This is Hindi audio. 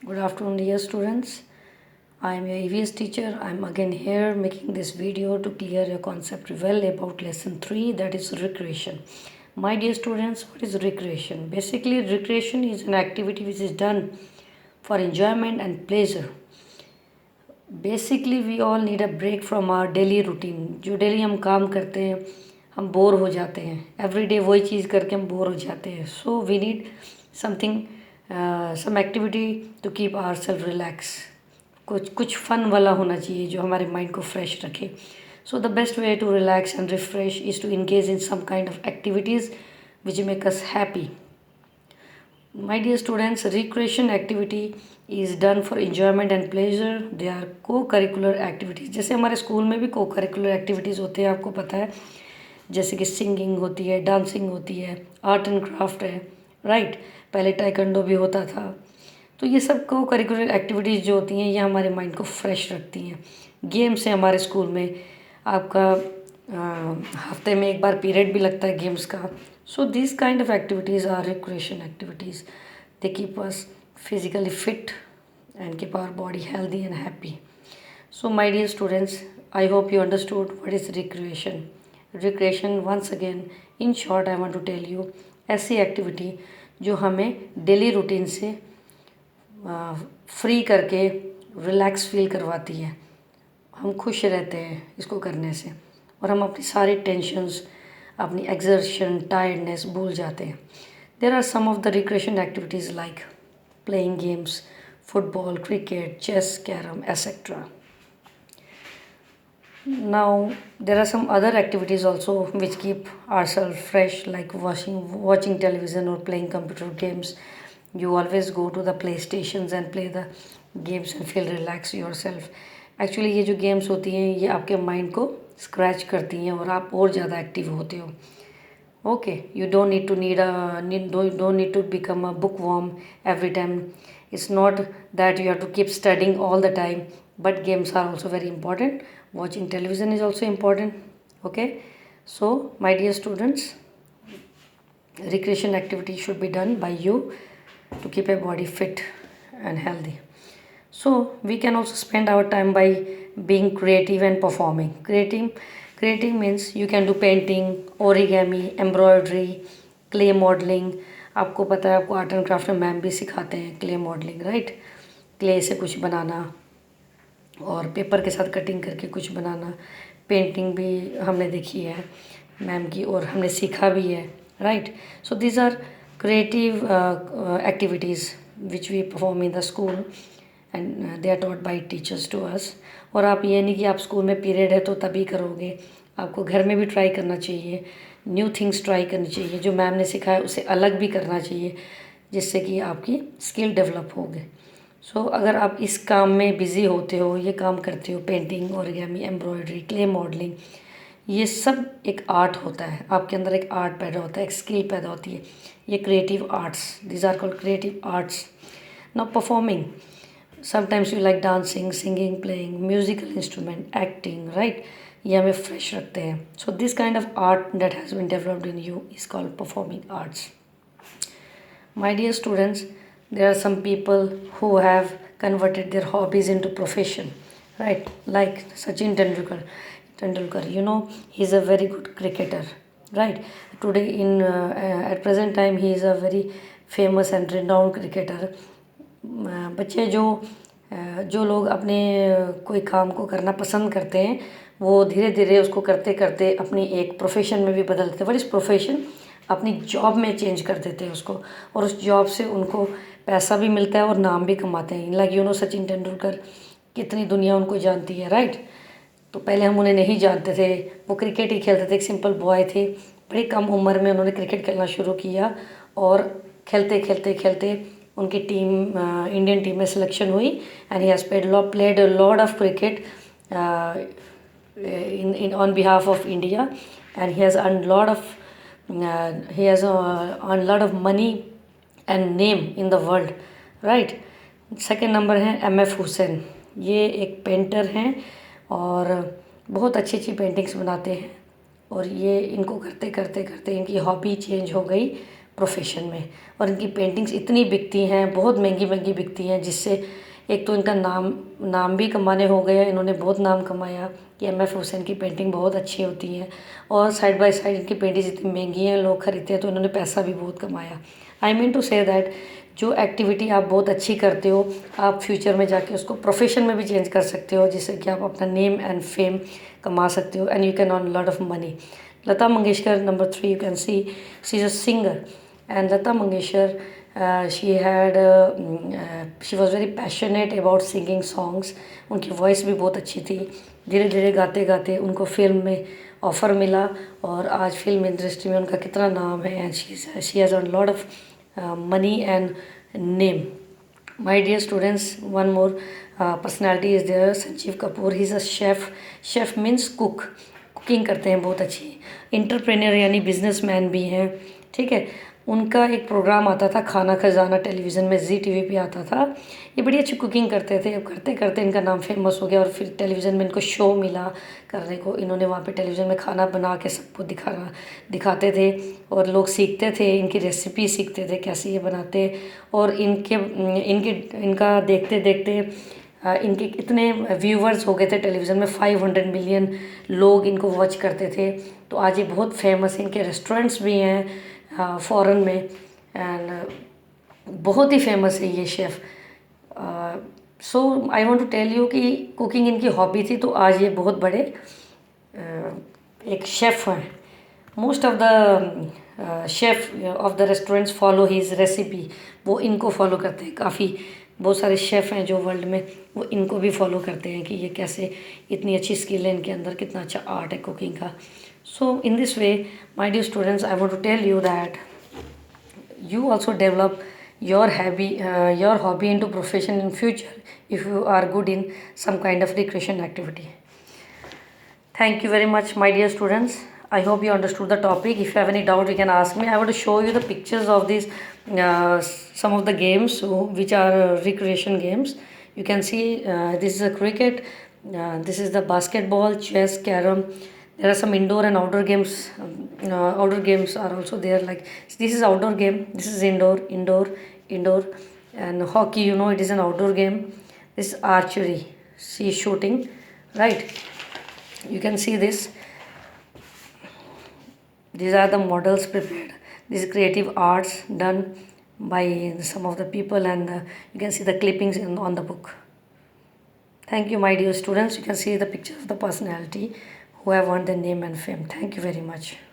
Good afternoon, dear students. I am your EVS teacher. I am again here making this video to clear your concept well about lesson 3, that is recreation. My dear students, what is recreation? Basically, recreation is an activity which is done for enjoyment and pleasure. Basically we all need a break from our daily routine. जो डेली हम काम करते हैं हम बोर हो जाते हैं. एवरी डे वही चीज़ करके हम बोर हो जाते हैं. So we need something some activity to keep our self relax. कुछ फन वाला होना चाहिए जो हमारे माइंड को फ्रेश रखे. So the best way to relax and refresh is to engage in some kind of activities which make us happy. My dear students, recreation activity is done for enjoyment and pleasure. They are co-curricular activities. जैसे हमारे स्कूल में भी co-curricular activities होते हैं, आपको पता है. जैसे कि सिंगिंग होती है, डांसिंग होती है, आर्ट एंड क्राफ्ट है, राइट. पहले टाइकंडो भी होता था. तो ये सब co-curricular activities जो होती हैं ये हमारे माइंड को फ्रेश रखती हैं. गेम्स है हमारे स्कूल में. आपका हफ्ते में एक बार पीरियड भी लगता है गेम्स का. So these kind of activities are recreation activities. They keep us physically fit and keep our body healthy and happy. So my dear students, I hope you understood what is recreation. Recreation, once again, in short I want to tell you, ऐसी एक्टिविटी जो हमें डेली रूटीन से फ्री करके रिलैक्स फील करवाती है. हम खुश रहते हैं इसको करने से और हम अपनी सारी टेंशन्स, अपनी एक्सर्शन, टायर्डनेस भूल जाते हैं. There are some of the recreation activities like playing games, football, cricket, chess, carrom, etcetera. Now there are some other activities also which keep ourselves fresh, like watching television or playing computer games. You always go to the play stations and play the games and feel relax yourself. Actually ये जो गेम्स होती हैं ये आपके माइंड को स्क्रैच करती हैं और आप और ज़्यादा एक्टिव होते हो. Okay, you don't need to become a bookworm every time. It's not that you have to keep studying all the time, but games are also very important. Watching television is also important. Okay, so my dear students, recreation activity should be done by you to keep your body fit and healthy. So we can also spend our time by being creative and performing. Creating means you can do painting, origami, embroidery, clay modeling. आपको पता है, आपको आर्ट एंड क्राफ्ट में मैम भी सिखाते हैं क्ले मॉडलिंग, राइट. क्ले से कुछ बनाना और पेपर के साथ कटिंग करके कुछ बनाना. पेंटिंग भी हमने देखी है मैम की और हमने सीखा भी है, right. So these are creative activities which we perform in the school and they are taught by teachers to us. और आप ये नहीं कि आप स्कूल में पीरियड है तो तभी करोगे, आपको घर में भी ट्राई करना चाहिए. न्यू थिंग्स ट्राई करनी चाहिए. जो मैम ने सिखाया उसे अलग भी करना चाहिए जिससे कि आपकी स्किल डेवलप होगी. सो अगर आप इस काम में बिज़ी होते हो, ये काम करते हो, painting, origami, embroidery, clay modelling, ये सब एक आर्ट होता है. आपके अंदर एक आर्ट पैदा होता है, एक स्किल पैदा होती है. ये creative arts, these are called creative arts. Now performing, sometimes you like dancing, singing, playing musical instrument, acting, right. ये हमें फ्रेश रखते हैं. So this kind of art that has been developed in you is called performing arts. My dear students, there are some people who have converted their hobbies into profession, right, like Sachin Tendulkar. You know, he is a very good cricketer, right. Today at present time he is a very famous and renowned cricketer. बच्चे जो लोग अपने कोई काम को करना पसंद करते हैं वो धीरे धीरे उसको करते करते अपनी एक प्रोफेशन में भी बदल देते हैं. What is profession? अपनी जॉब में चेंज कर देते हैं उसको और उस जॉब से उनको पैसा भी मिलता है और नाम भी कमाते हैं. Like you know Sachin Tendulkar, कितनी दुनिया उनको जानती है, राइट. तो पहले हम उन्हें नहीं जानते थे, वो क्रिकेट ही खेलते थे, एक सिंपल बॉय थे. बड़ी कम उम्र में उन्होंने क्रिकेट खेलना शुरू किया और खेलते खेलते खेलते उनकी टीम, इंडियन टीम में सिलेक्शन हुई and he has played a lot of cricket in on behalf of India, and he has earned a lot of money and name in the world, right. Second number है MF हुसैन. ये एक पेंटर हैं और बहुत अच्छी अच्छी पेंटिंग्स बनाते हैं और ये इनको करते करते करते इनकी हॉबी चेंज हो गई प्रोफेशन में। और इनकी पेंटिंग्स इतनी बिकती हैं, बहुत महंगी महंगी बिकती हैं, जिससे एक तो इनका नाम भी कमाने हो गया, इन्होंने बहुत नाम कमाया कि एम.एफ. हुसैन की पेंटिंग बहुत अच्छी होती है। और साइड बाय साइड इनकी पेंटिंग्स इतनी महंगी हैं, लोग खरीदते हैं, तो इन्होंने पैसा भी बहुत कमाया। I mean to say that जो एक्टिविटी आप बहुत अच्छी करते हो, आप फ्यूचर में जाके उसको प्रोफेशन में भी चेंज कर सकते हो, जिससे कि आप अपना नेम एंड फेम कमा सकते हो, and you can earn lot of money. Lata Mangeshkar, number 3, you can see she's a singer, and Lata Mangeshkar, she was very passionate about singing songs. उनकी वॉइस भी बहुत अच्छी थी। धीरे धीरे गाते गाते उनको फिल्म में ऑफ़र मिला, और आज फिल्म इंडस्ट्री में उनका कितना नाम है, and she has earn lot of money and name. My dear students, one more personality is there, Sanjeev Kapoor. He's a chef. Chef means cook. Cooking करते हैं बहुत अच्छी। इंटरप्रेन्योर यानी बिजनेसमैन भी हैं, ठीक है। उनका एक प्रोग्राम आता था, खाना खजाना, टेलीविज़न में, जी टीवी पे आता था। ये बड़ी अच्छी कुकिंग करते थे। अब करते करते इनका नाम फेमस हो गया, और फिर टेलीविज़न में इनको शो मिला करने को। इन्होंने वहाँ पे टेलीविज़न में खाना बना के सबको दिखाते थे, और लोग सीखते थे, इनकी रेसिपी सीखते थे कैसे ये बनाते। और इनका देखते देखते इनके इतने व्यूवर्स हो गए थे टेलीविज़न में, 500 मिलियन लोग इनको वॉच करते थे। तो आज ये बहुत फेमस, इनके रेस्टोरेंट्स भी हैं फॉरेन में, एंड बहुत ही फेमस है ये chef. So I want to tell you कि कुकिंग इनकी हॉबी थी, तो आज ये बहुत बड़े एक शेफ़ हैं। Most of the chef of the restaurants follow his recipe. वो इनको फॉलो करते हैं। काफ़ी बहुत सारे शेफ़ हैं जो वर्ल्ड में, वो इनको भी फॉलो करते हैं कि ये कैसे, इतनी अच्छी स्किल है इनके अंदर, कितना अच्छा आर्ट है कुकिंग का। So in this way my dear students, I want to tell you that you also develop your hobby into profession in future if you are good in some kind of recreation activity. Thank you very much, my dear students. I hope you understood the topic. If you have any doubt, you can ask me. I want to show you the pictures of these some of the games which are recreation games. You can see this is a cricket, this is the basketball, chess, carom. There are some indoor and outdoor games. Outdoor games are also there. Like this is outdoor game. This is indoor, and hockey. You know, it is an outdoor game. This is archery. See, shooting, right? You can see this. These are the models prepared. This is creative arts done by some of the people, and you can see the clippings on the book. Thank you, my dear students. You can see the picture of the personality who have earned their name and fame. Thank you very much.